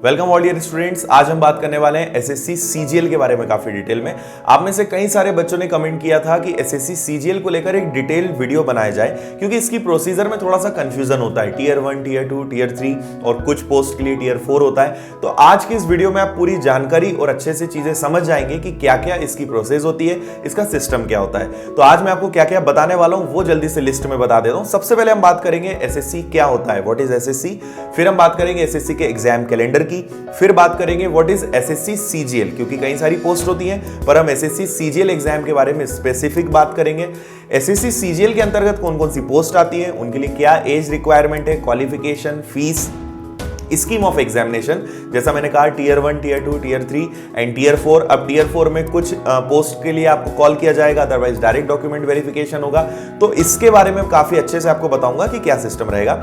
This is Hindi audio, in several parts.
Welcome all dear students. आज हम बात करने वाले हैं एसएससी सीजीएल के बारे में काफी डिटेल में। आप में से कई सारे बच्चों ने कमेंट किया था कि एसएससी सीजीएल को लेकर एक डिटेल वीडियो बनाया जाए, क्योंकि इसकी प्रोसीजर में थोड़ा सा कंफ्यूजन होता है। टियर 1, टियर 2, टियर 3 और कुछ पोस्ट के लिए टियर 4 होता है। तो आज की इस वीडियो में आप पूरी जानकारी और अच्छे से चीजें समझ जाएंगे कि क्या क्या इसकी प्रोसेस होती है, इसका सिस्टम क्या होता है। तो आज मैं आपको क्या क्या बताने वाला हूं वो जल्दी से लिस्ट में बता देता हूं। सबसे पहले हम बात करेंगे एसएससी क्या होता है, व्हाट इज एसएससी। फिर हम बात करेंगे एसएससी के एग्जाम कैलेंडर की। फिर बात करेंगे व्हाट इज एसएससी सीजीएल, क्योंकि कई सारी पोस्ट होती हैं पर हम एसएससी सीजीएल एग्जाम के बारे में स्पेसिफिक बात करेंगे। एसएससी सीजीएल के अंतर्गत कौन कौन सी पोस्ट आती है, उनके लिए क्या एज रिक्वायरमेंट है, qualification, fee, scheme of examination, जैसा मैंने कहा tier 1, tier 2, tier 3 and tier 4। अब टियर 4 में कुछ पोस्ट के लिए आपको कॉल किया जाएगा, अदरवाइज डायरेक्ट डॉक्यूमेंट वेरिफिकेशन होगा। तो इसके बारे में काफी अच्छे से आपको बताऊंगा कि क्या सिस्टम रहेगा।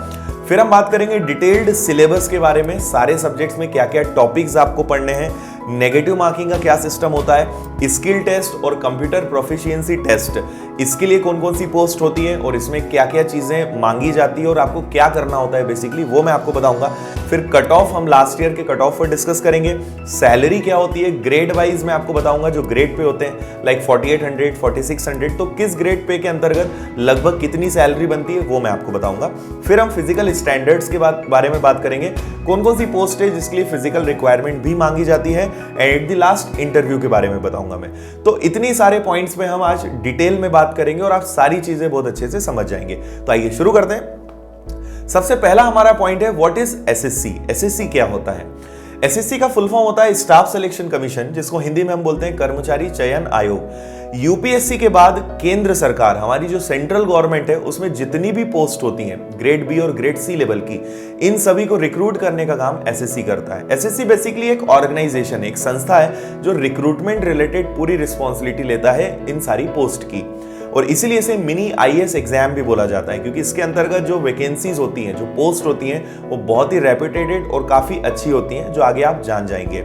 फिर हम बात करेंगे डिटेल्ड सिलेबस के बारे में, सारे सब्जेक्ट्स में क्या क्या टॉपिक्स आपको पढ़ने हैं, नेगेटिव मार्किंग का क्या सिस्टम होता है, स्किल टेस्ट और कंप्यूटर प्रोफिशिएंसी टेस्ट, इसके लिए कौन कौन सी पोस्ट होती है और इसमें क्या क्या चीजें मांगी जाती है और आपको क्या करना होता है बेसिकली, वो मैं आपको बताऊंगा। फिर कट ऑफ, हम लास्ट ईयर के कट ऑफ पर डिस्कस करेंगे। सैलरी क्या होती है, ग्रेड वाइज मैं आपको बताऊंगा, जो ग्रेड पे होते हैं लाइक 4800, 4600, तो किस ग्रेड पे के अंतर्गत लगभग कितनी सैलरी बनती है वो मैं आपको बताऊंगा। फिर हम फिजिकल स्टैंडर्ड्स के बारे में बात करेंगे, कौन कौन सी पोस्ट है जिसके लिए फिजिकल रिक्वायरमेंट भी मांगी जाती है, and at the last interview के बारे में बताऊंगा मैं। तो इतनी सारे पॉइंट्स में हम आज डिटेल में बात करेंगे और आप सारी चीजें बहुत अच्छे से समझ जाएंगे। तो आइए शुरू करते हैं। सबसे पहला हमारा पॉइंट है व्हाट इज एसएससी। एसएससी क्या होता है? एसएससी का फुल फॉर्म होता है स्टाफ सिलेक्शन कमीशन, जिसको हिंदी में हम बोलते हैं कर्मचारी चयन आयोग। यूपीएससी के बाद केंद्र सरकार, हमारी जो सेंट्रल गवर्नमेंट है, उसमें जितनी भी पोस्ट होती हैं ग्रेड बी और ग्रेड सी लेवल की, इन सभी को रिक्रूट करने का काम एसएससी करता है। एसएससी बेसिकली एक ऑर्गेनाइजेशन, एक संस्था है जो रिक्रूटमेंट रिलेटेड पूरी रिस्पॉन्सिबिलिटी लेता है इन सारी पोस्ट की, और इसीलिए इसे मिनी आईएएस एग्जाम भी बोला जाता है, क्योंकि इसके अंतर्गत जो वैकेंसीज होती हैं, जो पोस्ट होती हैं, वो बहुत ही रेप्यूटेड और काफी अच्छी होती हैं, जो आगे आप जान जाएंगे।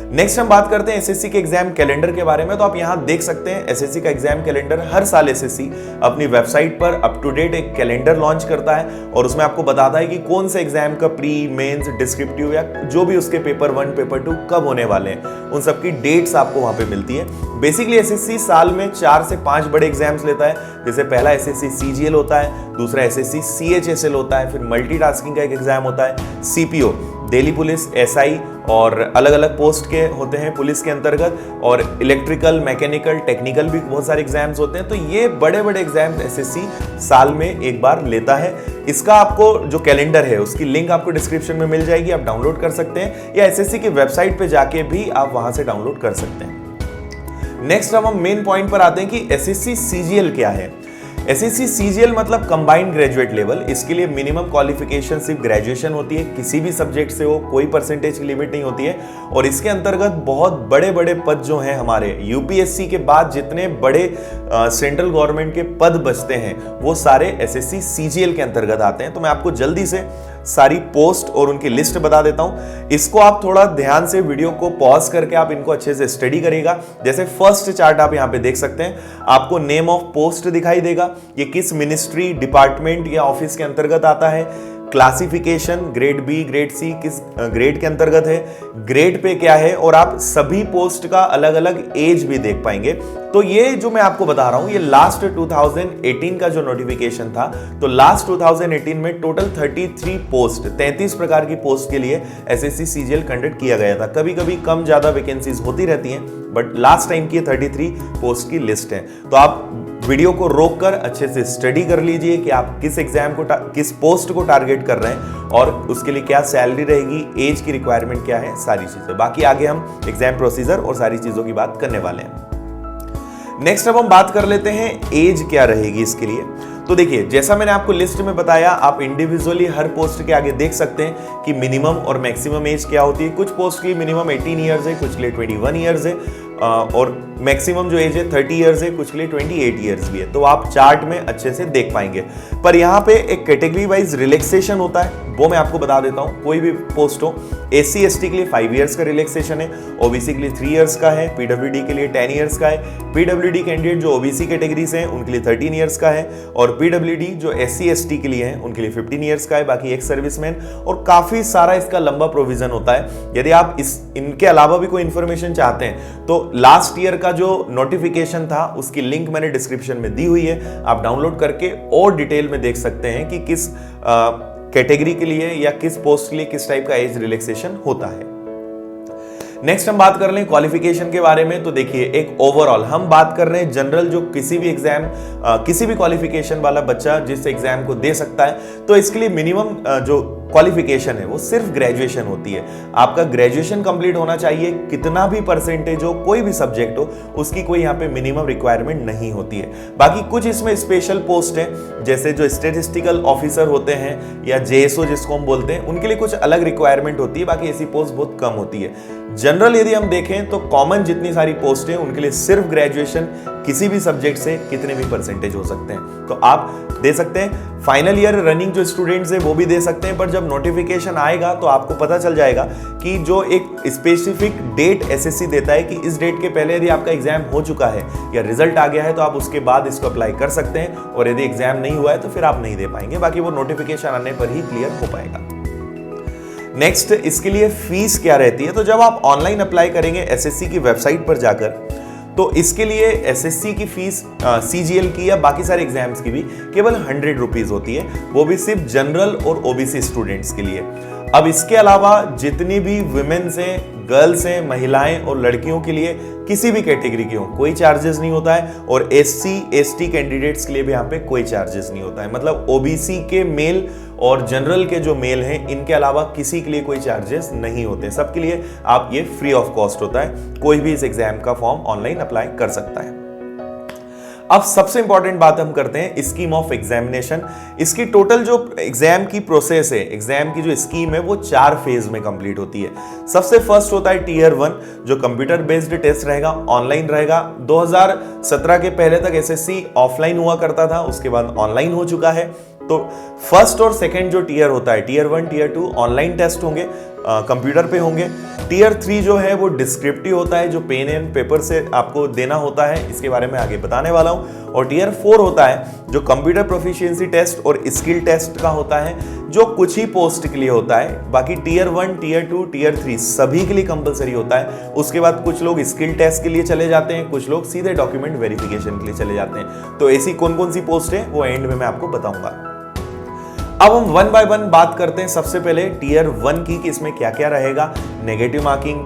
नेक्स्ट हम बात करते हैं एसएससी के एग्जाम कैलेंडर के बारे में। तो आप यहां देख सकते हैं एसएससी का एग्जाम कैलेंडर। हर साल एसएससी अपनी वेबसाइट पर अप टू डेट एक कैलेंडर लॉन्च करता है और उसमें आपको बताता है कि कौन से एग्जाम का प्री, मेंस, डिस्क्रिप्टिव या जो भी उसके पेपर 1, पेपर 2 कब होने वाले हैं, उन सबकी डेट्स आपको वहां पे मिलती है। बेसिकली एसएससी साल में 4 से 5 बड़े एग्जाम्स लेता है, जैसे पहला एसएससी सीजीएल होता है, दूसरा एसएससी सीएचएसएल होता है, फिर मल्टीटास्किंग का एक एग्जाम होता है, सीपीओ, दिल्ली पुलिस, एसआई और अलग अलग पोस्ट के होते हैं पुलिस के अंतर्गत, और इलेक्ट्रिकल, मैकेनिकल, टेक्निकल भी बहुत सारे एग्जाम्स होते हैं। तो ये बड़े बड़े एग्जाम्स एसएससी साल में एक बार लेता है। इसका आपको जो कैलेंडर है उसकी लिंक आपको डिस्क्रिप्शन में मिल जाएगी, आप डाउनलोड कर सकते हैं, या एसएससी की वेबसाइट पे जाके भी आप वहां से डाउनलोड कर सकते हैं। नेक्स्ट हम मेन पॉइंट पर आते हैं कि एसएससी सीजीएल क्या है। एसएससी सीजीएल मतलब कंबाइंड ग्रेजुएट लेवल। इसके लिए मिनिमम क्वालिफिकेशन सिर्फ ग्रेजुएशन होती है, किसी भी सब्जेक्ट से हो, कोई परसेंटेज की लिमिट नहीं होती है, और इसके अंतर्गत बहुत बड़े बड़े पद जो हैं हमारे यूपीएससी के बाद जितने बड़े सेंट्रल गवर्नमेंट के पद बचते हैं वो सारे एसएससी सीजीएल के अंतर्गत आते हैं। तो मैं आपको जल्दी से सारी पोस्ट और उनकी लिस्ट बता देता हूं। इसको आप थोड़ा ध्यान से वीडियो को पॉज करके आप इनको अच्छे से स्टडी करिएगा। जैसे फर्स्ट चार्ट आप यहां पे देख सकते हैं, आपको नेम ऑफ पोस्ट दिखाई देगा, ये किस मिनिस्ट्री, डिपार्टमेंट या ऑफिस के अंतर्गत आता है, classification grade B, grade C किस ग्रेड के अंतर्गत है, ग्रेड पे क्या है, और आप सभी पोस्ट का अलग अलग एज भी देख पाएंगे। तो ये जो मैं आपको बता रहा हूं ये लास्ट 2018 का जो नोटिफिकेशन था, तो लास्ट 2018 में टोटल 33 पोस्ट, 33 प्रकार की पोस्ट के लिए एसएससी सीजीएल कंडक्ट किया गया था। कभी कभी कम ज्यादा वैकेंसीज होती रहती हैं, बट लास्ट टाइम की 33 पोस्ट की लिस्ट है। तो आप वीडियो को रोककर अच्छे से स्टडी कर लीजिए कि आप किस एग्जाम को, किस पोस्ट को टारगेट कर रहे हैं और उसके लिए क्या सैलरी रहेगी, एज की रिक्वायरमेंट क्या है, सारी चीजें। बाकी आगे हम एग्जाम प्रोसीजर और सारी चीजों की बात करने वाले हैं। नेक्स्ट अब हम बात कर लेते हैं एज क्या रहेगी इसके लिए। तो देखिए, जैसा मैंने आपको लिस्ट में बताया, आप इंडिविजुअली हर पोस्ट के आगे देख सकते हैं कि मिनिमम और मैक्सिमम एज क्या होती है। कुछ पोस्ट की मिनिमम 18 ईयर्स है, कुछ के लिए 21 ईयर्स है, और मैक्सिमम जो एज है 30 ईयर्स है, कुछ के लिए 28 ईयर्स भी है। तो आप चार्ट में अच्छे से देख पाएंगे। पर यहाँ पे एक कैटेगरी वाइज रिलैक्सेशन होता है। वो मैं आपको बता देता हूँ। कोई भी पोस्ट हो, SC ST के लिए 5 इयर्स का रिलैक्सेशन है, OBC के लिए 3 इयर्स का है, PWD के लिए 10 इयर्स का है, PWD कैंडिडेट जो OBC कैटेगरी से हैं उनके लिए 13 इयर्स का है, और PWD जो SC ST के लिए हैं उनके लिए 15 इयर्स का है, बाकी एक्स सर्विसमैन, और काफी सारा इसका लंबा प्रोविजन होता है। यदि आप इनके अलावा भी कोई इंफॉर्मेशन चाहते हैं तो लास्ट ईयर का जो नोटिफिकेशन था उसकी लिंक मैंने डिस्क्रिप्शन में दी हुई है, आप डाउनलोड करके और डिटेल में देख सकते हैं कि किस कैटेगरी के लिए या किस पोस्ट के लिए किस टाइप का एज रिलैक्सेशन होता है। नेक्स्ट हम बात कर लें क्वालिफिकेशन के बारे में। तो देखिए, एक ओवरऑल हम बात कर रहे हैं जनरल, जो किसी भी एग्जाम किसी भी क्वालिफिकेशन वाला बच्चा जिस एग्जाम को दे सकता है, तो इसके लिए मिनिमम जो क्वालिफिकेशन है वो सिर्फ ग्रेजुएशन होती है। आपका ग्रेजुएशन कंप्लीट होना चाहिए, कितना भी परसेंटेज हो, कोई भी सब्जेक्ट हो, उसकी कोई यहाँ पे मिनिमम रिक्वायरमेंट नहीं होती है। बाकी कुछ इसमें स्पेशल पोस्ट है, जैसे जो स्टैटिस्टिकल ऑफिसर होते हैं या JSO जिसको हम बोलते हैं, उनके लिए कुछ अलग रिक्वायरमेंट होती है, बाकी ऐसी पोस्ट बहुत कम होती है। जनरल यदि हम देखें तो कॉमन जितनी सारी पोस्ट है उनके लिए सिर्फ ग्रेजुएशन किसी भी सब्जेक्ट से कितने भी परसेंटेज हो सकते हैं, तो आप दे सकते हैं। फाइनल ईयर रनिंग जो स्टूडेंट्स हैं वो भी दे सकते हैं, पर जब नोटिफिकेशन आएगा तो आपको पता चल जाएगा कि जो एक स्पेसिफिक डेट SSC देता है कि इस डेट के पहले यदि आपका एग्जाम हो चुका है या रिजल्ट आ गया है तो आप उसके बाद इसको अप्लाई कर सकते हैं, और यदि एग्जाम नहीं हुआ है तो फिर आप नहीं दे पाएंगे, बाकी वो नोटिफिकेशन आने पर ही क्लियर हो पाएगा। नेक्स्ट, इसके लिए फीस क्या रहती है। तो जब आप ऑनलाइन अप्लाई करेंगे SSC की वेबसाइट पर जाकर, तो इसके लिए SSC की फीस CGL की या बाकी सारे एग्जाम्स की भी केवल 100 रुपीज होती है, वो भी सिर्फ जनरल और OBC स्टूडेंट्स के लिए। अब इसके अलावा जितनी भी वुमेन्स हैं, गर्ल्स हैं, महिलाएं और लड़कियों के लिए किसी भी कैटेगरी के हो कोई चार्जेस नहीं होता है, और SC ST कैंडिडेट्स के लिए भी यहाँ पे कोई चार्जेस नहीं होता है। मतलब OBC के मेल और जनरल के जो मेल हैं इनके अलावा किसी के लिए कोई चार्जेस नहीं होते, सबके लिए आप ये फ्री ऑफ कॉस्ट होता है, कोई भी इस एग्जाम का फॉर्म ऑनलाइन अप्लाई कर सकता है। अब सबसे इंपॉर्टेंट बात हम करते हैं स्कीम ऑफ एग्जामिनेशन। इसकी टोटल जो एग्जाम की प्रोसेस है, एग्जाम की जो स्कीम है, वो 4 फेज में कंप्लीट होती है। सबसे फर्स्ट होता है टियर 1, जो कंप्यूटर बेस्ड टेस्ट रहेगा, ऑनलाइन रहेगा। 2017 के पहले तक SSC ऑफलाइन हुआ करता था, उसके बाद ऑनलाइन हो चुका है। तो फर्स्ट और सेकंड जो टियर होता है, टियर 1 टियर 2 ऑनलाइन टेस्ट होंगे, कंप्यूटर पे होंगे। टियर 3 जो है वो डिस्क्रिप्टिव होता है, जो पेन एंड पेपर से आपको देना होता है, इसके बारे में आगे बताने वाला हूं। और टियर 4 होता है जो कंप्यूटर प्रोफिशिएंसी टेस्ट और स्किल टेस्ट का होता है, जो कुछ ही पोस्ट के लिए होता है। बाकी टियर 1 टियर 2 टियर 3 सभी के लिए कंपलसरी होता है। उसके बाद कुछ लोग स्किल टेस्ट के लिए चले जाते हैं, कुछ लोग सीधे डॉक्यूमेंट वेरिफिकेशन के लिए चले जाते हैं। तो ऐसी कौन कौन सी पोस्ट है वो एंड में मैं आपको बताऊंगा। अब हम 1 बाय 1 बात करते हैं। सबसे पहले टियर 1 की कि इसमें क्या क्या रहेगा, नेगेटिव मार्किंग,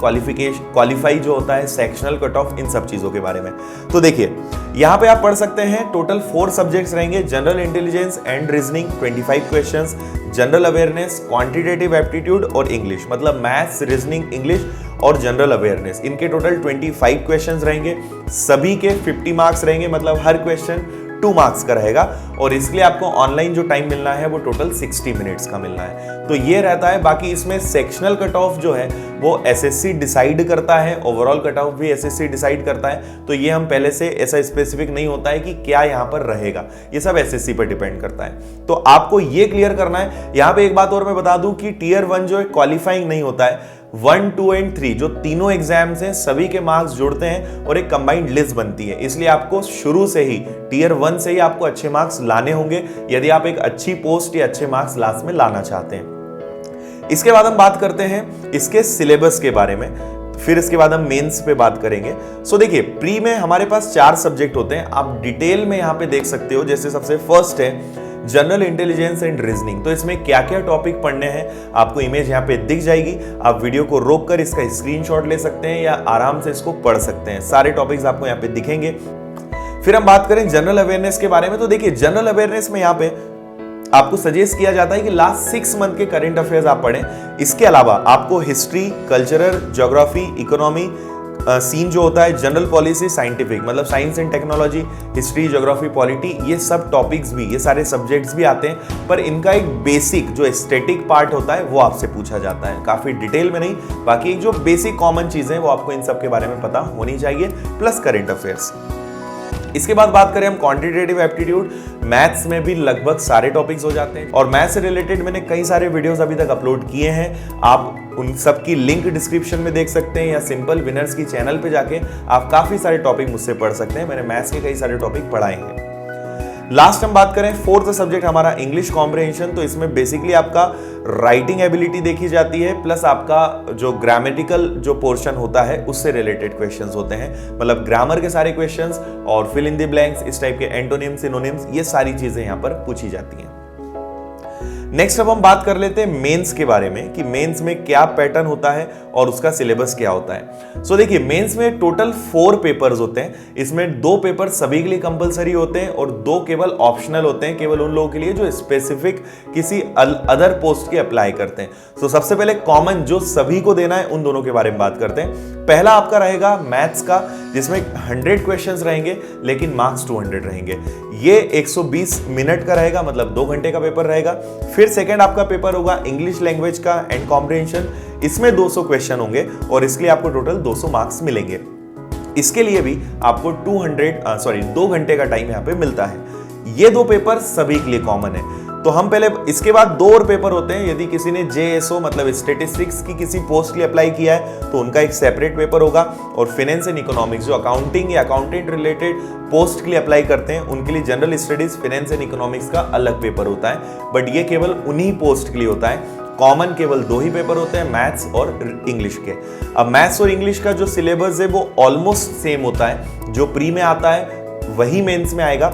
क्वालिफाई जो होता है, सेक्शनल कट ऑफ, इन सब चीजों के बारे में। तो देखिए, यहां पे आप पढ़ सकते हैं टोटल 4 सब्जेक्ट्स रहेंगे, general intelligence and reasoning 25 questions, general awareness, quantitative aptitude और इंग्लिश, मतलब मैथ्स, रीजनिंग, इंग्लिश और जनरल अवेयरनेस, इनके टोटल 25 क्वेश्चंस रहेंगे। सभी के 50 मार्क्स रहेंगे, मतलब हर क्वेश्चन 2 मार्क्स का रहेगा, और इसके लिए आपको ऑनलाइन जो टाइम मिलना है वो टोटल 60 मिनट्स का मिलना है। तो ये रहता है। बाकी इसमें सेक्शनल कट ऑफ जो है वो SSC डिसाइड करता है, ओवरऑल कट ऑफ भी SSC डिसाइड करता है। तो ये हम पहले से ऐसा स्पेसिफिक नहीं होता है कि क्या यहाँ पर रहेगा, ये सब SSC पर डिपेंड करता है। तो आपको ये क्लियर करना है। यहाँ पे एक बात और मैं बता दूं कि टियर 1 जो है क्वालिफाइंग नहीं होता है। 1, 2 एंड 3 जो तीनों एग्जाम्स हैं सभी के मार्क्स जुड़ते हैं और एक कंबाइंड लिस्ट बनती है, इसलिए आपको शुरू से ही टियर 1 से ही आपको अच्छे मार्क्स लाने होंगे यदि आप एक अच्छी पोस्ट या अच्छे मार्क्स लास्ट में लाना चाहते हैं। इसके बाद हम बात करते हैं इसके सिलेबस के बारे में, फिर इसके बाद हम मेंस पे बात करेंगे। सो देखिए, प्री में हमारे पास 4 सब्जेक्ट होते हैं, आप डिटेल में यहाँ पे देख सकते हो। जैसे सबसे फर्स्ट है जनरल इंटेलिजेंस एंड रीजनिंग। तो इसमें क्या क्या टॉपिक पढ़ने हैं आपको इमेज यहाँ पे दिख जाएगी, आप वीडियो को रोककर इसका स्क्रीनशॉट ले सकते हैं या आराम से इसको पढ़ सकते हैं, सारे टॉपिक्स आपको यहाँ पे दिखेंगे। फिर हम बात करें जनरल अवेयरनेस के बारे में। तो देखिए, जनरल अवेयरनेस में यहाँ पे आपको सजेस्ट किया जाता है कि लास्ट 6 मंथ के करंट अफेयर्स आप पढ़ें। इसके अलावा आपको history, cultural, geography, economy, scene जो होता है, जनरल पॉलिसी, साइंटिफिक, मतलब science and technology, history, geography, polity, ये सब टॉपिक्स भी, ये सारे सब्जेक्ट्स भी आते हैं। पर इनका एक बेसिक जो एस्थेटिक पार्ट होता है वो आपसे पूछा जाता है, काफी डिटेल में नहीं, बाकी एक जो बेसिक कॉमन चीजें वो आपको इन सब के बारे में पता होनी चाहिए, प्लस करंट अफेयर्स। इसके बाद बात करें हम क्वांटिटेटिव एप्टीट्यूड, मैथ्स में भी लगभग सारे टॉपिक्स हो जाते हैं और मैथ्स से रिलेटेड मैंने कई सारे वीडियोस अभी तक अपलोड किए हैं। आप उन सब की लिंक डिस्क्रिप्शन में देख सकते हैं या सिंपल विनर्स की चैनल पे जाके आप काफी सारे टॉपिक मुझसे पढ़ सकते हैं। मैंने मैथ्स के कई सारे टॉपिक पढ़ाए हैं। लास्ट हम बात करें फोर्थ सब्जेक्ट हमारा इंग्लिश कॉम्प्रिहेंशन, तो इसमें बेसिकली आपका राइटिंग एबिलिटी देखी जाती है प्लस आपका जो ग्रामेटिकल जो पोर्शन होता है उससे रिलेटेड क्वेश्चंस होते हैं, मतलब ग्रामर के सारे क्वेश्चंस और फिल इन द ब्लैंक्स, इस टाइप के एंटोनिम्स, सिनोनिम्स, ये सारी चीजें यहां पर पूछी जाती हैं। नेक्स्ट अब हम बात कर लेते हैं मेंस के बारे में कि मेंस में क्या पैटर्न होता है और उसका सिलेबस क्या होता है। सो देखिए, मेंस में टोटल 4 पेपर्स होते हैं। इसमें 2 पेपर सभी के लिए कंपलसरी होते हैं और 2 केवल ऑप्शनल होते हैं, केवल उन लोगों के लिए जो स्पेसिफिक किसी अदर पोस्ट के अप्लाई करते हैं। तो सबसे पहले कॉमन जो सभी को देना है उन दोनों के बारे में बात करते हैं। पहला आपका रहेगा मैथ्स का, जिसमें 100 क्वेश्चंस रहेंगे लेकिन मार्क्स 200 रहेंगे। ये 120 मिनट का रहेगा, मतलब 2 घंटे का पेपर रहेगा। फिर सेकंड आपका पेपर होगा इंग्लिश लैंग्वेज का एंड कॉम्प्रिहेंशन, इसमें 200 क्वेश्चन होंगे और इसके लिए आपको टोटल 200 मार्क्स मिलेंगे। इसके लिए भी आपको 2 घंटे का टाइम यहाँ पे मिलता है। ये 2 पेपर सभी के लिए कॉमन है। तो हम पहले, इसके बाद 2 और पेपर होते हैं। यदि किसी ने JSO मतलब स्टेटिस्टिक्स की किसी पोस्ट के लिए अप्लाई किया है तो उनका एक सेपरेट पेपर होगा, और फाइनेंस एंड इकोनॉमिक्स जो अकाउंटिंग या अकाउंटेंट रिलेटेड पोस्ट के लिए अप्लाई करते हैं उनके लिए general studies finance and economics का अलग पेपर होता है। बट ये केवल उन्हीं पोस्ट के लिए होता है। कॉमन केवल 2 ही पेपर होते हैं, मैथ्स और इंग्लिश के। अब मैथ्स और इंग्लिश का जो सिलेबस है वो ऑलमोस्ट सेम होता है। जो प्री में आता है वही मेंस में आएगा,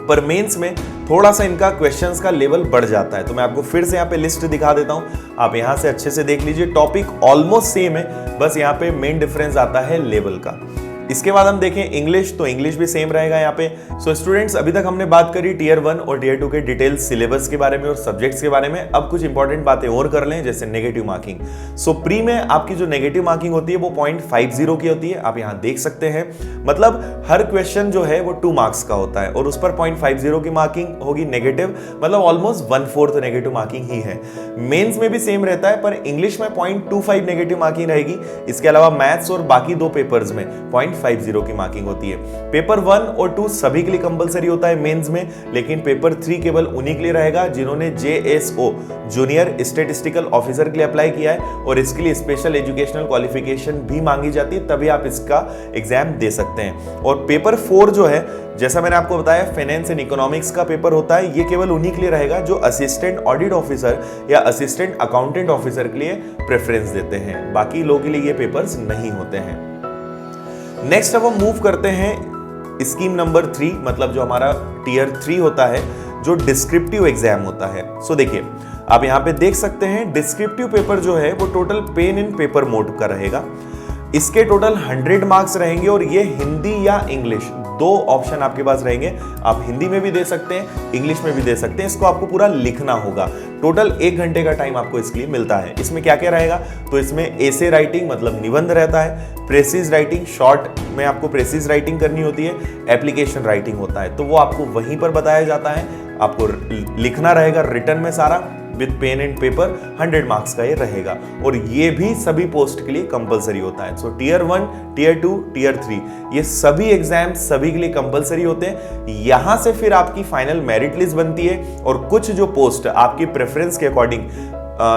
पर मेंस में थोड़ा सा इनका क्वेश्चंस का लेवल बढ़ जाता है। तो मैं आपको फिर से यहाँ पे लिस्ट दिखा देता हूँ, आप यहाँ से अच्छे से देख लीजिए। टॉपिक ऑलमोस्ट सेम है, बस यहाँ पे मेन डिफरेंस आता है लेवल का। इसके बाद हम देखें इंग्लिश, तो इंग्लिश भी सेम रहेगा यहाँ पे। सो स्टूडेंट्स, अभी तक हमने बात करी टियर 1 और टियर 2 के डिटेल सिलेबस के बारे में और सब्जेक्ट्स के बारे में। अब कुछ इंपॉर्टेंट बातें और कर लें, जैसे नेगेटिव मार्किंग। सो प्री में आपकी जो नेगेटिव मार्किंग होती है वो 0.50 की होती है, आप यहाँ देख सकते हैं। मतलब हर क्वेश्चन जो है वो 2 मार्क्स का होता है और उस पर 0.50 की मार्किंग होगी नेगेटिव, मतलब ऑलमोस्ट 1/4 नेगेटिव मार्किंग ही है। मेन्स में भी सेम रहता है, पर इंग्लिश में 0.25 नेगेटिव मार्किंग रहेगी। इसके अलावा मैथ्स और बाकी 2 पेपर्स में 0.50 की मार्किंग होती है। पेपर 1 और 2 सभी के लिए कंपलसरी होता है मेंस में, लेकिन पेपर 3 केवल उन्हीं के लिए रहेगा जिन्होंने JSO जूनियर स्टैटिस्टिकल ऑफिसर के लिए अप्लाई किया है, और इसके लिए स्पेशल एजुकेशनल क्वालिफिकेशन भी मांगी जाती है, तभी आप इसका एग्जाम दे सकते हैं। और पेपर 4 जो है, जैसा मैंने आपको बताया, फाइनेंस एंड इकोनॉमिक्स का पेपर होता है। ये केवल उन्हीं के लिए रहेगा जो असिस्टेंट ऑडिट ऑफिसर या असिस्टेंट अकाउंटेंट ऑफिसर के लिए प्रेफरेंस देते हैं। बाकी लोगों के लिए ये पेपर्स नहीं होते हैं। नेक्स्ट अब हम मूव करते हैं स्कीम नंबर 3, मतलब जो हमारा टियर 3 होता है, जो डिस्क्रिप्टिव एग्जाम होता है। सो देखिए, आप यहाँ पे देख सकते हैं डिस्क्रिप्टिव पेपर जो है वो total pain in paper mode का रहेगा। इसके टोटल 100 मार्क्स रहेंगे और ये हिंदी या इंग्लिश 2 ऑप्शन आपके पास रहेंगे। आप हिंदी में भी दे सकते हैं, इंग्लिश में भी दे सकते हैं। इसको आपको पूरा लिखना होगा। टोटल 1 घंटे का टाइम आपको इसके लिए मिलता है। इसमें क्या क्या रहेगा, तो इसमें एसे राइटिंग मतलब निबंध रहता है, प्रेसिज राइटिंग, शॉर्ट में आपको प्रेसिज राइटिंग करनी होती है, एप्लीकेशन राइटिंग होता है, तो वो आपको वहीं पर बताया जाता है। आपको लिखना रहेगा रिटर्न में सारा with pen and paper. 100 marks का ये रहेगा और ये भी सभी पोस्ट के लिए कंपलसरी होता है। सो टियर 1, टियर 2, टियर 3 ये सभी एग्जाम सभी के लिए कंपलसरी होते हैं। यहां से फिर आपकी फाइनल मेरिट लिस्ट बनती है और कुछ जो पोस्ट आपकी प्रेफरेंस के अकॉर्डिंग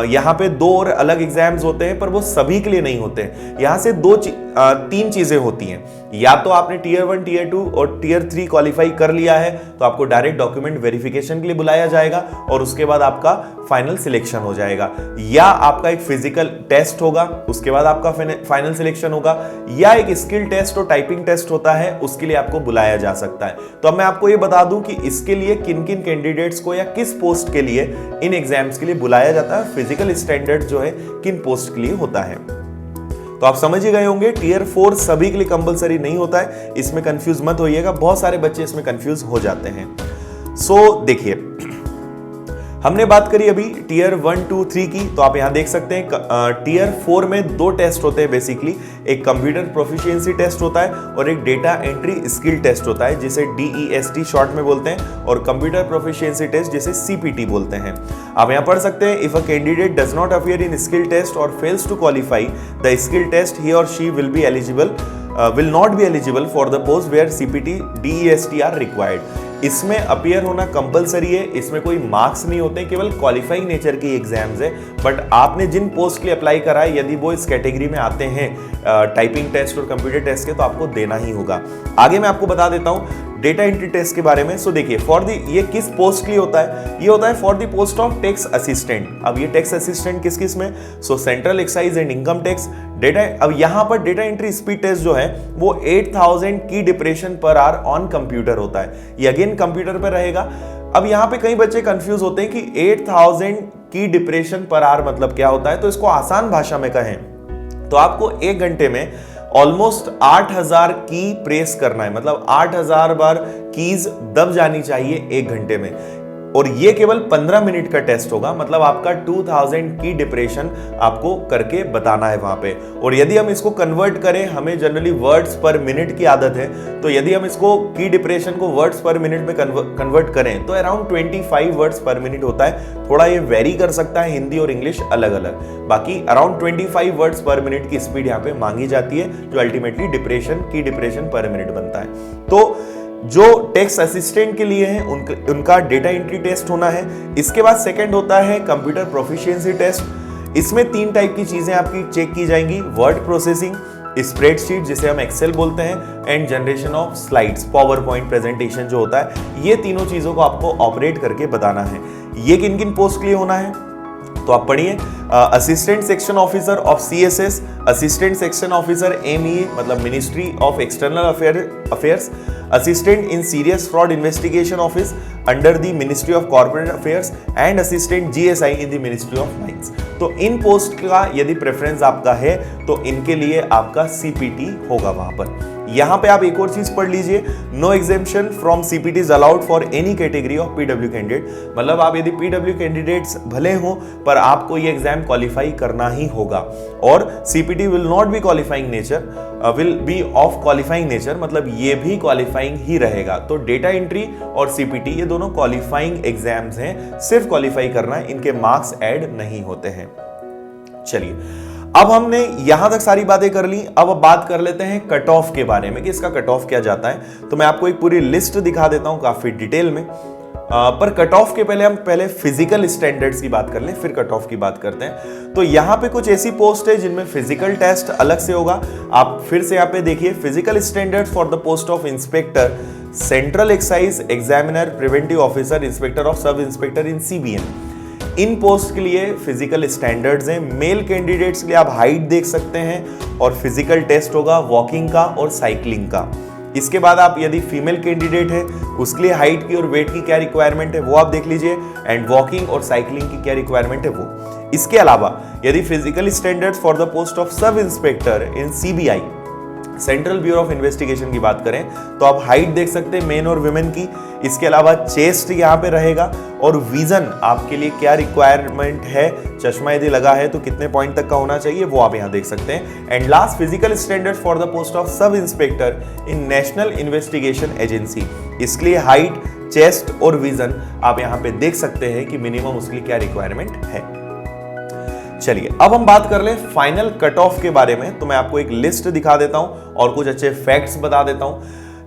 यहाँ पे 2 और अलग एग्जाम्स होते हैं, पर वो सभी के लिए नहीं होते हैं। यहाँ से 3 चीजें होती हैं। या तो आपने टियर 1, टियर 2 और टियर 3 क्वालिफाई कर लिया है तो आपको डायरेक्ट डॉक्यूमेंट वेरिफिकेशन के लिए बुलाया जाएगा और उसके बाद आपका फाइनल सिलेक्शन हो जाएगा, या आपका एक फिजिकल टेस्ट होगा उसके बाद आपका फाइनल सिलेक्शन होगा, या एक स्किल टेस्ट और टाइपिंग टेस्ट होता है उसके लिए आपको बुलाया जा सकता है। तो अब मैं आपको ये बता दूं कि इसके लिए किन किन कैंडिडेट्स को या किस पोस्ट के लिए इन एग्जाम्स के लिए बुलाया जाता है, फिजिकल स्टैंडर्ड जो है किन पोस्ट के लिए होता है। तो आप समझ ही गए होंगे, टियर 4 सभी के लिए कंपलसरी नहीं होता है, इसमें कंफ्यूज मत होइएगा, बहुत सारे बच्चे इसमें कंफ्यूज हो जाते हैं। सो देखिए, हमने बात करी अभी टियर 1, 2, 3 की, तो आप यहां देख सकते हैं टियर 4 में 2 टेस्ट होते हैं बेसिकली। एक कंप्यूटर प्रोफिशिएंसी टेस्ट होता है और एक डेटा एंट्री स्किल टेस्ट होता है जिसे DEST शॉर्ट में बोलते हैं, और कंप्यूटर प्रोफिशिएंसी टेस्ट जिसे CPT बोलते हैं। आप यहां पढ़ सकते हैं, if a candidate does not appear in skill test or fails to qualify the skill test, he or she will be eligible will not be eligible for the post where CPT DEST are required. इसमें अपीयर होना कंपलसरी है, इसमें कोई मार्क्स नहीं होते, केवल क्वालिफाइंग नेचर की एग्जाम्स है। बट आपने जिन पोस्ट के लिए अप्लाई करा है, यदि वो इस कैटेगरी में आते हैं टाइपिंग टेस्ट और कंप्यूटर टेस्ट के, तो आपको देना ही होगा। आगे मैं आपको बता देता हूं डेटा एंट्री टेस्ट के बारे में। सो देखिए, ये किस पोस्ट के लिए होता है? ये होता है for the post of tax assistant. अब ये टैक्स असिस्टेंट किस किस में? सो central excise and income tax data. अब यहां पर डेटा एंट्री स्पीड टेस्ट जो है वो 8000 की depression per hour on computer होता है। ये अगेन कंप्यूटर पर रहेगा। अब यहां पे कई बच्चे कंफ्यूज होते हैं कि 8000 की डिप्रेशन पर आवर मतलब क्या होता है। तो इसको आसान भाषा में कहें तो आपको 1 घंटे में ऑलमोस्ट 8000 की प्रेस करना है, मतलब 8000 बार कीज दब जानी चाहिए 1 घंटे में। और ये केवल 15 मिनट का टेस्ट होगा, मतलब आपका 2000 की डिप्रेशन आपको करके बताना है वहां पे। और यदि हम इसको कन्वर्ट करें, हमें जनरली वर्ड्स पर मिनट की आदत है, तो यदि हम इसको की डिप्रेशन को वर्ड्स पर मिनट में कन्वर्ट करें तो अराउंड 25 वर्ड्स पर मिनट होता है। थोड़ा ये वेरी कर सकता है, हिंदी और इंग्लिश अलग अलग, बाकी अराउंड 25 वर्ड्स पर मिनट की स्पीड यहाँ पे मांगी जाती है, जो अल्टीमेटली की डिप्रेशन पर मिनट बनता है। तो जो टैक्स असिस्टेंट के लिए है उनका डेटा एंट्री टेस्ट होना है। इसके बाद सेकंड होता है कंप्यूटर प्रोफिशिएंसी टेस्ट। इसमें 3 टाइप की चीजें आपकी चेक की जाएंगी: वर्ड प्रोसेसिंग, स्प्रेडशीट जिसे हम एक्सेल बोलते हैं, and generation of slides, power point presentation जो होता है। ये तीनों चीजों को आपको ऑपरेट करके बताना है। ये किन किन पोस्ट के लिए होना है तो आप पढ़िए। Assistant section officer of CSS, assistant section officer ME मतलब ministry of external affairs, assistant in serious fraud investigation office under the ministry of corporate affairs, and assistant GSI in the ministry of mines. तो इन पोस्ट का यदि प्रेफरेंस आपका है तो इनके लिए आपका CPT होगा वहां पर। यहां पे आप एक और चीज पढ़ लीजिए, no exemption from CPT is allowed for any category of PW candidate. मतलब आप यदि PW कैंडिडेट्स भले हो पर आपको ये एग्जाम क्वालिफाई करना ही होगा। और CPT will not B qualifying nature, will be of qualifying nature, मतलब ये भी क्वालिफाइंग ही रहेगा। तो डेटा एंट्री और CPT ये दोनों क्वालिफाइंग एग्जाम्स हैं, सिर्फ क्वालिफाई करना है, इनके मार्क्स ऐड नहीं होते हैं। चलिए, अब हमने यहां तक सारी बातें कर ली। अब बात कर लेते हैं कट ऑफ के बारे में कि इसका कट ऑफ क्या जाता है। तो मैं आपको एक पूरी लिस्ट दिखा देता हूं काफी डिटेल में। पर कट ऑफ के पहले हम फिजिकल स्टैंडर्ड्स की बात कर लें, फिर कट ऑफ की बात करते हैं। तो यहाँ पे कुछ ऐसी पोस्ट है जिनमें फिजिकल टेस्ट अलग से होगा। आप फिर से यहाँ पे देखिए, physical standards for the post of inspector, central excise examiner, preventive officer, inspector of sub inspector in CBN। In post के लिए फिजिकल स्टैंडर्ड्स हैं। मेल कैंडिडेट्स के लिए आप हाइट देख सकते हैं और फिजिकल टेस्ट होगा वॉकिंग का और साइकिलिंग का। इसके बाद आप यदि फीमेल कैंडिडेट है उसके लिए हाइट की और वेट की क्या रिक्वायरमेंट है वो आप देख लीजिए, एंड वॉकिंग और साइकिलिंग की क्या रिक्वायरमेंट है वो। इसके अलावा यदि physical standards for the post of sub inspector in CBI, central bureau of investigation की बात करें तो आप हाइट देख सकते हैं मेन और विमेन की। इसके अलावा चेस्ट यहाँ पे रहेगा, और विजन आपके लिए क्या रिक्वायरमेंट है, चश्मा यदि लगा है तो कितने पॉइंट तक का होना चाहिए वो आप यहाँ देख सकते हैं। And last, physical standard for the post of sub inspector in national investigation agency. इसके लिए हाइट, चेस्ट और विजन आप यहाँ पे देख सकते हैं कि मिनिमम उसके लिए क्या रिक्वायरमेंट है। चलिए, अब हम बात कर ले फाइनल कट ऑफ के बारे में। तो मैं आपको एक लिस्ट दिखा देता हूं और कुछ अच्छे फैक्ट्स बता देता हूं।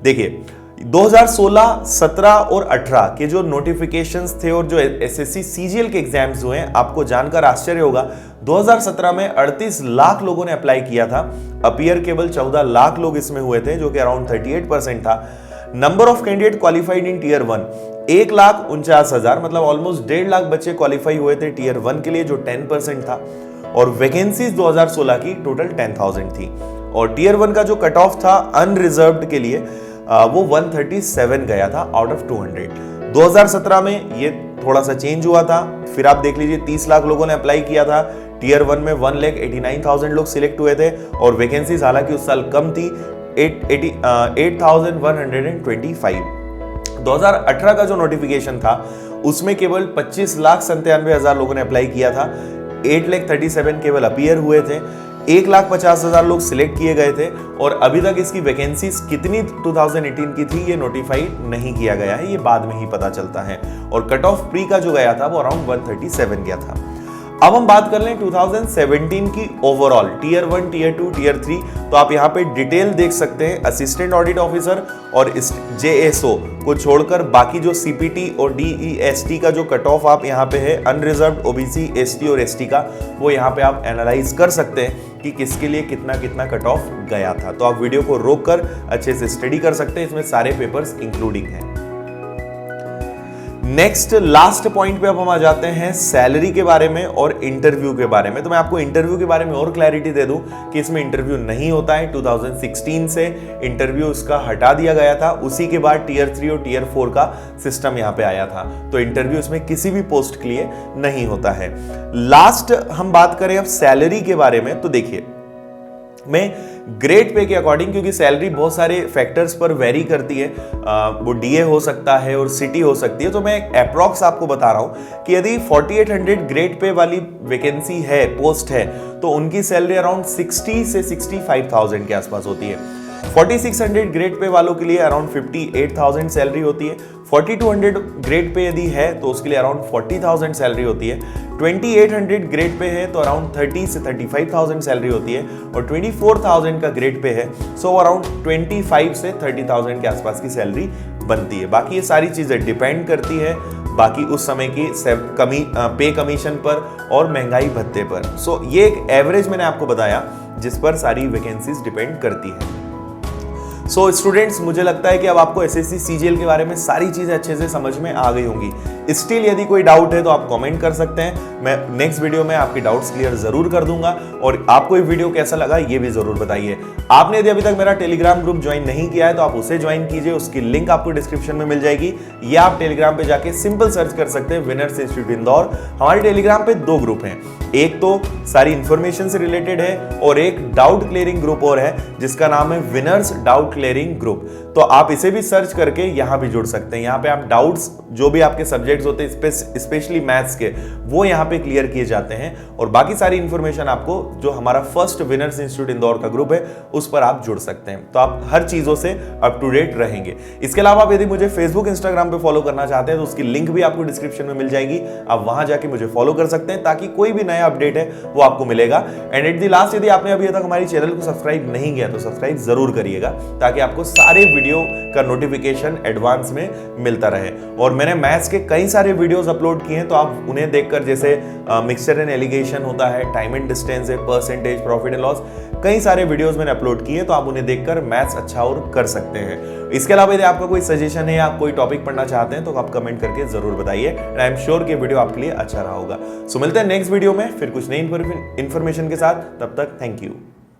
देखिए, 2016, 17 और 18 के जो नोटिफिकेशंस थे और जो SSC CGL के एग्जाम्स हुए हैं, आपको जानकर आश्चर्य होगा 2017 में 38 लाख लोगों ने अप्लाई किया था। अपीयर केवल 14 लाख लोग इसमें हुए थे, जो कि अराउंड 38% था। Number of candidate qualified in tier 1 1,49,000, मतलब ऑलमोस्ट 1.5 लाख बच्चे क्वालिफाई हुए थे टीयर 1 के लिए, जो 10% था। और वैकेंसीज 2016 की टोटल 10,000 थी। और टीयर 1 का जो कट ऑफ था अनरिजर्व्ड के लिए वो 137 गया था आउट ऑफ 200। 2017 में ये थोड़ा सा चेंज हुआ था। फिर आप देख लीजिए 30 लाख लोगों ने अप्लाई किया था। टीयर 1 में 1,89,000 लोग सिलेक्ट हुए थे, और वैकेंसीज हालांकि उस साल कम थी, 8,125। 2018 का जो नोटिफिकेशन था उसमें केवल 25,97,000 लोगों ने अप्लाई किया था। 8,37,000 केवल अपीयर हुए थे, 1,50,000 लोग सिलेक्ट किए गए थे, और अभी तक इसकी वैकेंसीज कितनी 2018 की थी ये नोटिफाइड नहीं किया गया है, ये बाद में ही पता चलता है। और कट ऑफ प्री का जो गया था वो अराउंड 137 गया था। अब हम बात कर लें 2017 की ओवरऑल टीयर 1, टीयर 2, टीयर 3। तो आप यहाँ पे डिटेल देख सकते हैं। असिस्टेंट ऑडिट ऑफिसर और JSO को छोड़कर बाकी जो CPT और DEST का जो कट ऑफ आप यहाँ पे है अनरिजर्व्ड OBC, ST और ST का, वो यहाँ पे आप एनालाइज कर सकते हैं कि किसके लिए कितना कितना कट ऑफ गया था। तो आप वीडियो को रोक कर अच्छे से स्टडी कर सकते हैं, इसमें सारे पेपर्स इंक्लूडिंग हैं। नेक्स्ट लास्ट पॉइंट पे अब हम आ जाते हैं सैलरी के बारे में और इंटरव्यू के बारे में। तो मैं आपको इंटरव्यू के बारे में और क्लैरिटी दे दूं कि इसमें इंटरव्यू नहीं होता है। 2016 से इंटरव्यू उसका हटा दिया गया था, उसी के बाद टीयर 3 और टीयर 4 का सिस्टम यहाँ पे आया था। तो इंटरव्यू इसमें किसी भी पोस्ट के लिए नहीं होता है। लास्ट हम बात करें अब सैलरी के बारे में, तो देखिए मैं ग्रेड पे के अकॉर्डिंग, क्योंकि सैलरी बहुत सारे फैक्टर्स पर वेरी करती है, वो DA हो सकता है और सिटी हो सकती है, तो मैं एक अप्रॉक्स आपको बता रहा हूं कि यदि 4800 ग्रेड पे वाली वैकेंसी है, पोस्ट है, तो उनकी सैलरी अराउंड 60 से 65,000 के आसपास होती है। 4600 ग्रेड पे वालों के लिए अराउंड 58,000 सैलरी होती है। 4200 ग्रेड पे यदि है तो उसके लिए अराउंड 40,000 सैलरी होती है। 2800 ग्रेड पे है तो अराउंड 30 से 35,000 सैलरी होती है। और 24,000 का ग्रेड पे है सो अराउंड 25 से 30,000 के आसपास की सैलरी बनती है। बाकी ये सारी चीजें डिपेंड करती है बाकी उस समय की पे कमीशन पर और महंगाई भत्ते पर। सो ये एक एवरेज मैंने आपको बताया जिस पर सारी वैकेंसीज डिपेंड करती है। सो स्टूडेंट्स, मुझे लगता है कि अब आपको SSC CGL के बारे में सारी चीजें अच्छे से समझ में आ गई होंगी। स्टिल यदि कोई डाउट है तो आप कमेंट कर सकते हैं, मैं नेक्स्ट वीडियो में आपके डाउट्स क्लियर जरूर कर दूंगा। और आपको ये वीडियो कैसा लगा ये भी जरूर बताइए। आपने यदि अभी तक मेरा टेलीग्राम ग्रुप ज्वाइन नहीं किया है तो आप उसे ज्वाइन कीजिए, उसकी लिंक आपको डिस्क्रिप्शन में मिल जाएगी, या आप टेलीग्राम पे जाके सिंपल सर्च कर सकते हैं विनर्स इंस्टीट्यूट इंदौर। हमारे टेलीग्राम पे 2 ग्रुप हैं, एक तो सारी इंफॉर्मेशन से रिलेटेड है और एक डाउट क्लियरिंग ग्रुप और है जिसका नाम है विनर्स डाउट क्लियरिंग ग्रुप। तो आप इसे भी सर्च करके यहां भी जुड़ सकते हैं। यहां पे आप डाउट्स जो भी आपके सब्जेक्ट्स होते हैं स्पेशली मैथ्स के, वो यहां पे क्लियर किए जाते हैं। और बाकी सारी इंफॉर्मेशन आपको जो हमारा फर्स्ट विनर्स इंस्टीट्यूट इंदौर का ग्रुप है उस पर आप जुड़ सकते हैं। तो आप हर चीजों से अप टू डेट रहेंगे। इसके अलावा आप यदि मुझे फेसबुक, इंस्टाग्राम पे फॉलो करना चाहते हैं तो उसकी लिंक भी आपको डिस्क्रिप्शन में मिल जाएगी, आप वहां जाके मुझे फॉलो कर सकते हैं ताकि कोई भी नया अपडेट है वो आपको मिलेगा। एंड एट द लास्ट, यदि आपने अभी तक हमारी चैनल को सब्सक्राइब नहीं किया तो सब्सक्राइब जरूर करिएगा ताकि आपको सारे वीडियो का नोटिफिकेशन एडवांस में मिलता रहे। और मैंने मैथ्स के कई सारे वीडियोस अपलोड किए हैं तो आप उन्हें देखकर, जैसे मिक्सचर एंड एलिगेशन होता है, टाइम एंड डिस्टेंस है, परसेंटेज, प्रॉफिट एंड लॉस, कई सारे वीडियोस मैंने अपलोड किए, तो आप उन्हें देखकर मैथ्स अच्छा और कर सकते हैं। इसके अलावा यदि आपका कोई सजेशन है या आप कोई टॉपिक पढ़ना चाहते हैं तो आप कमेंट करके जरूर बताइए। एंड आई एम श्योर कि वीडियो आपके लिए अच्छा रहा होगा। सो मिलते हैं नेक्स्ट वीडियो में फिर कुछ नई इंफॉर्मेशन के साथ। तब तक थैंक यू।